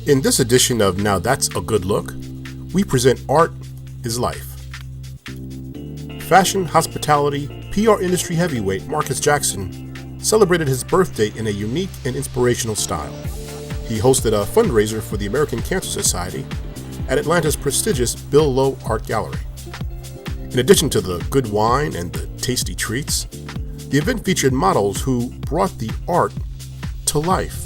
In this edition of Now That's a Good Look, we present Art is Life. Fashion, hospitality, PR industry heavyweight Marcus Jackson celebrated his birthday in a unique and inspirational style. He hosted a fundraiser for the American Cancer Society at Atlanta's prestigious Bill Lowe Art Gallery. In addition to the good wine and the tasty treats, the event featured models who brought the art to life.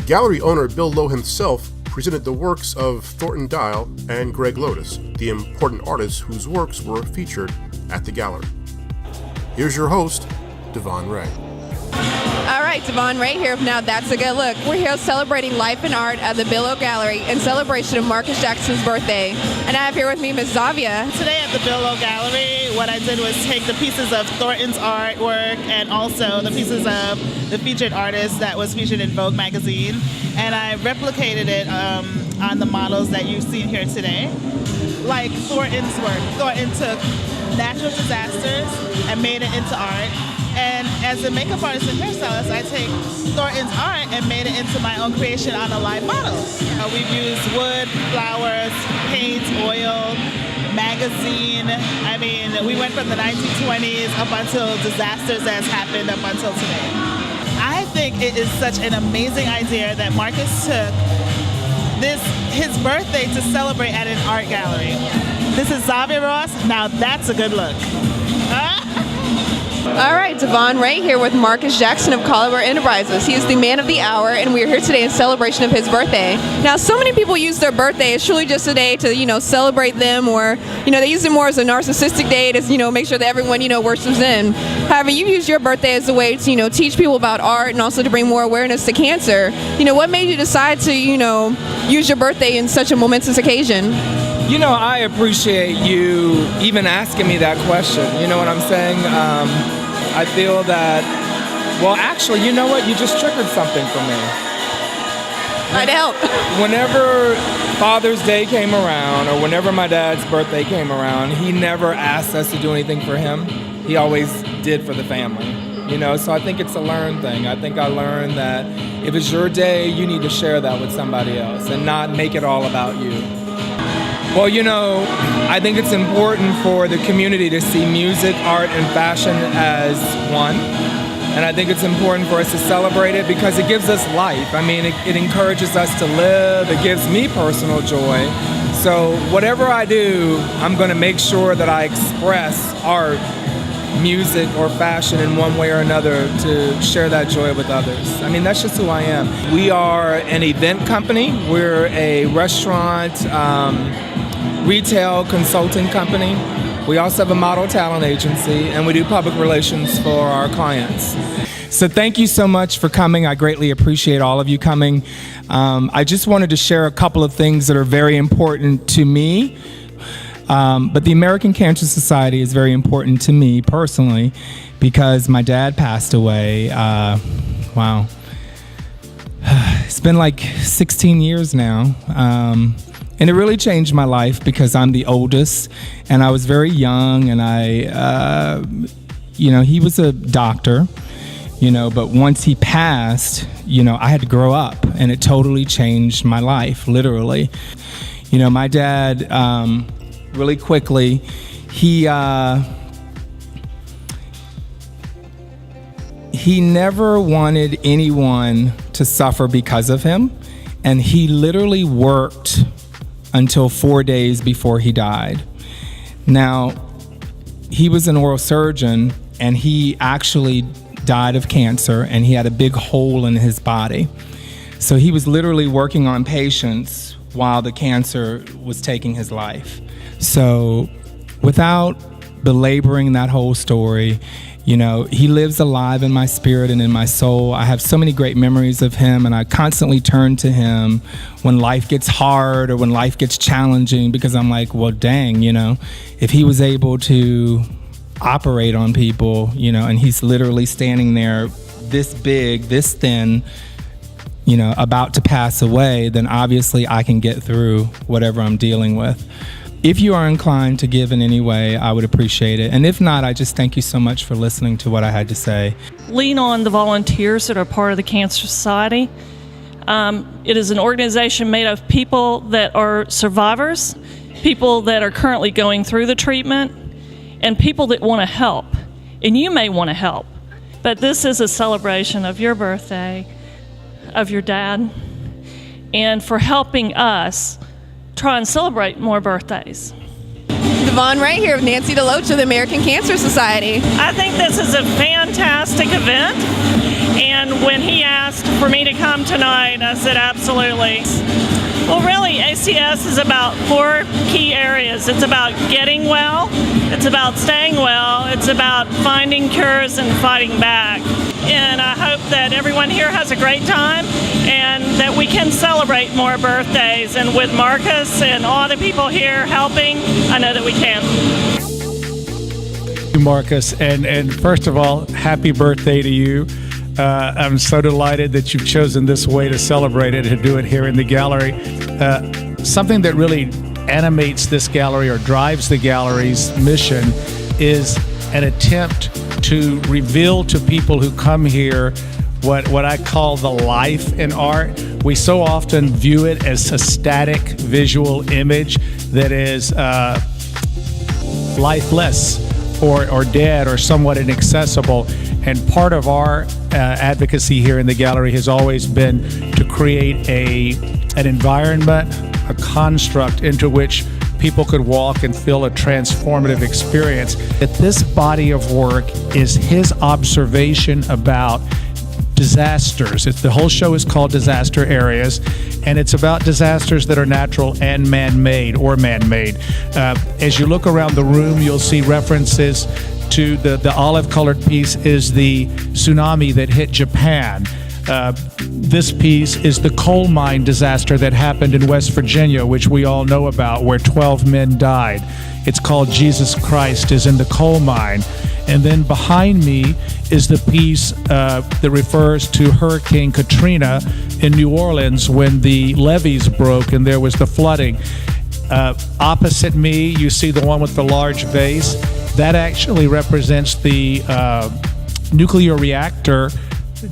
Gallery owner Bill Lowe himself presented the works of Thornton Dial and Greg Lotus, the important artists whose works were featured at the gallery. Here's your host, Devon Ray. All right, Devon Ray here with Now That's a Good Look. We're here celebrating life and art at the Bill Lowe Gallery in celebration of Marcus Jackson's birthday. And I have here with me Ms. Zavia. Today at the Bill Lowe Gallery, what I did was take the pieces of Thornton's artwork and also the pieces of the featured artist that was featured in Vogue magazine, and I replicated it on the models that you've seen here today. Like Thornton's work, Thornton took natural disasters and made it into art. And as a makeup artist and hairstylist, I take Thornton's art and made it into my own creation on a live model. We've used wood, flowers, paint, oil, magazine. I mean, we went from the 1920s up until disasters that's happened up until today. I think it is such an amazing idea that Marcus took his birthday to celebrate at an art gallery. This is Zavia Ross. Now that's a good look. All right, Devon Ray here with Marcus Jackson of Caliber Enterprises. He is the man of the hour, and we are here today in celebration of his birthday. Now, so many people use their birthday as truly just a day to, celebrate them, or, they use it more as a narcissistic day to, make sure that everyone, worships them. However, you use your birthday as a way to, teach people about art and also to bring more awareness to cancer. What made you decide to, use your birthday in such a momentous occasion? I appreciate you even asking me that question. You know what I'm saying? I feel that, well, actually, you know what? You just triggered something for me. I'd help. Whenever Father's Day came around, or whenever my dad's birthday came around, he never asked us to do anything for him. He always did for the family. So I think it's a learned thing. I think I learned that if it's your day, you need to share that with somebody else and not make it all about you. Well, I think it's important for the community to see music, art, and fashion as one. And I think it's important for us to celebrate it because it gives us life. I mean, it encourages us to live. It gives me personal joy. So whatever I do, I'm going to make sure that I express art, music, or fashion in one way or another to share that joy with others. I mean, that's just who I am. We are an event company. We're a restaurant, retail consulting company. We also have a model talent agency, and we do public relations for our clients. So thank you so much for coming. I greatly appreciate all of you coming. I just wanted to share a couple of things that are very important to me. But the American Cancer Society is very important to me personally because my dad passed away. Wow. It's been like 16 years now. And it really changed my life because I'm the oldest and I was very young and he was a doctor, but once he passed, I had to grow up and it totally changed my life, literally. My dad, really quickly, he never wanted anyone to suffer because of him, and he literally worked until 4 days before he died. Now, he was an oral surgeon, and he actually died of cancer, and he had a big hole in his body. So he was literally working on patients while the cancer was taking his life. So without belaboring that whole story, he lives alive in my spirit and in my soul. I have so many great memories of him, and I constantly turn to him when life gets hard or when life gets challenging because I'm like, well, dang, if he was able to operate on people, and he's literally standing there this big, this thin, about to pass away, then obviously I can get through whatever I'm dealing with. If you are inclined to give in any way, I would appreciate it. And if not, I just thank you so much for listening to what I had to say. Lean on the volunteers that are part of the Cancer Society. It is an organization made of people that are survivors, people that are currently going through the treatment, and people that want to help. And you may want to help. But this is a celebration of your birthday, of your dad, and for helping us try and celebrate more birthdays. Devon Ray here with Nancy DeLoach of the American Cancer Society. I think this is a fantastic event, and when he asked for me to come tonight, I said absolutely. Well, really, ACS is about 4 key areas. It's about getting well, it's about staying well, it's about finding cures and fighting back. And I hope that everyone here has a great time and that we can celebrate more birthdays. And with Marcus and all the people here helping, I know that we can. Marcus, and first of all, happy birthday to you. I'm so delighted that you've chosen this way to celebrate it and do it here in the gallery. Something that really animates this gallery or drives the gallery's mission is an attempt to reveal to people who come here what I call the life in art. We so often view it as a static visual image that is lifeless or dead or somewhat inaccessible. And part of our advocacy here in the gallery has always been to create an environment, a construct into which people could walk and feel a transformative experience. That this body of work is his observation about disasters. The whole show is called Disaster Areas, and it's about disasters that are natural and man-made or man-made. As you look around the room, you'll see references to the olive-colored piece is the tsunami that hit Japan. This piece is the coal mine disaster that happened in West Virginia, which we all know about, where 12 men died. It's called Jesus Christ is in the Coal Mine. And then behind me is the piece that refers to Hurricane Katrina in New Orleans when the levees broke and there was the flooding. Opposite me, you see the one with the large vase. That actually represents the nuclear reactor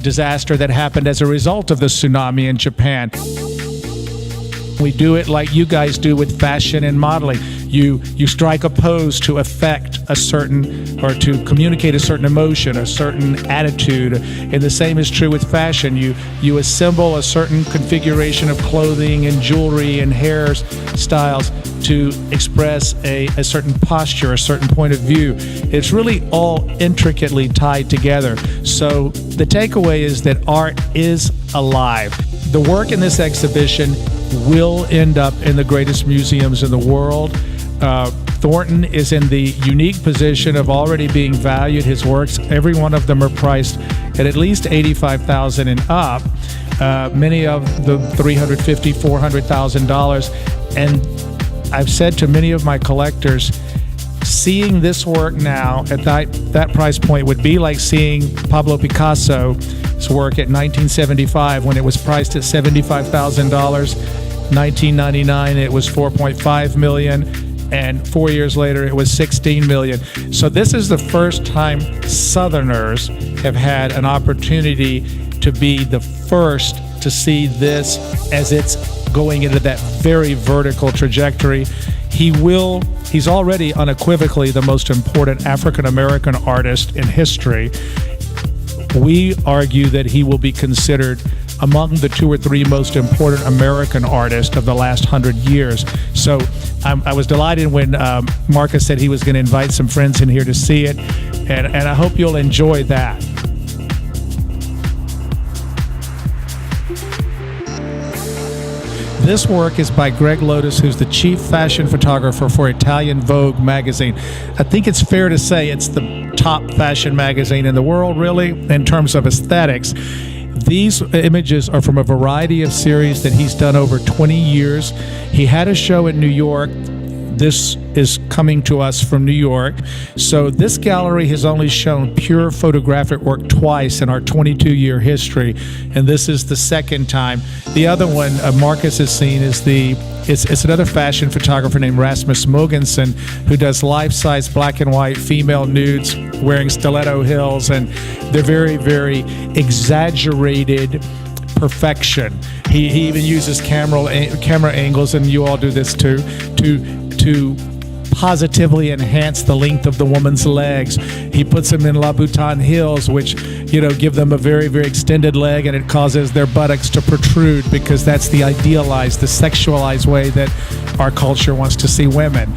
disaster that happened as a result of the tsunami in Japan. We do it like you guys do with fashion and modeling. You strike a pose to affect a certain, or to communicate a certain emotion, a certain attitude. And the same is true with fashion. You assemble a certain configuration of clothing and jewelry and hairstyles to express a certain posture, a certain point of view. It's really all intricately tied together. So the takeaway is that art is alive. The work in this exhibition will end up in the greatest museums in the world. Thornton is in the unique position of already being valued. His works, every one of them are priced at least $85,000 and up. Many of the $350,000, $400,000. And I've said to many of my collectors, seeing this work now at that price point would be like seeing Pablo Picasso's work at 1975 when it was priced at $75,000. 1999 it was $4.5 million, and 4 years later it was $16 million. So this is the first time Southerners have had an opportunity to be the first to see this as it's going into that very vertical trajectory. He's already unequivocally the most important African American artist in history. We argue that he will be considered among the 2 or 3 most important American artists of the last 100 years. So I was delighted when Marcus said he was going to invite some friends in here to see it, and I hope you'll enjoy that. This work is by Greg Lotus, who's the chief fashion photographer for Italian Vogue magazine. I think it's fair to say it's the top fashion magazine in the world, really, in terms of aesthetics. These images are from a variety of series that he's done over 20 years. He had a show in New York this is coming to us from New York. So this gallery has only shown pure photographic work twice in our 22-year history, and this is the second time. The other one Marcus has seen is it's another fashion photographer named Rasmus Mogensen, who does life-size black and white female nudes wearing stiletto heels, and they're very, very exaggerated perfection. He even uses camera angles, and you all do this too, to positively enhance the length of the woman's legs. He puts them in Louboutin heels, which, give them a very, very extended leg, and it causes their buttocks to protrude, because that's the idealized, the sexualized way that our culture wants to see women,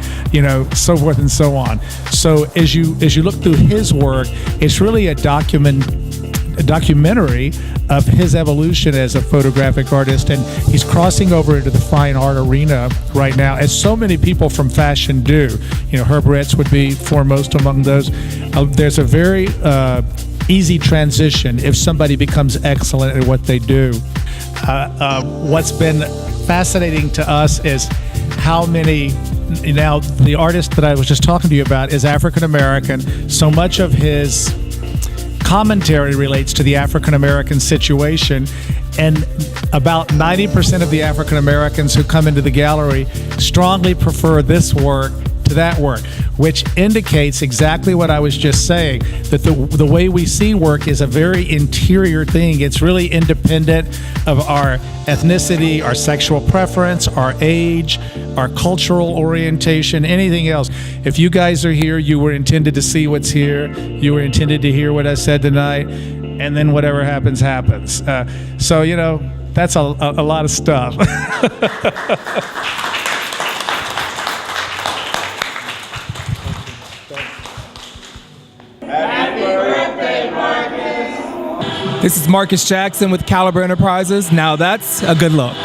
so forth and so on. So as you look through his work, it's really a documentary of his evolution as a photographic artist, and he's crossing over into the fine art arena right now, as so many people from fashion do. Herb Ritz would be foremost among those. There's a very easy transition if somebody becomes excellent at what they do. What's been fascinating to us is how many. Now, the artist that I was just talking to you about is African American. So much of his commentary relates to the African American situation, and about 90% of the African Americans who come into the gallery strongly prefer this work to that work, which indicates exactly what I was just saying, that the way we see work is a very interior thing. It's really independent of our ethnicity, our sexual preference, our age, our cultural orientation, anything else. If you guys are here, you were intended to see what's here. You were intended to hear what I said tonight, and then whatever happens, happens. So, that's a lot of stuff. This is Marcus Jackson with Caliber Enterprises. Now that's a good look.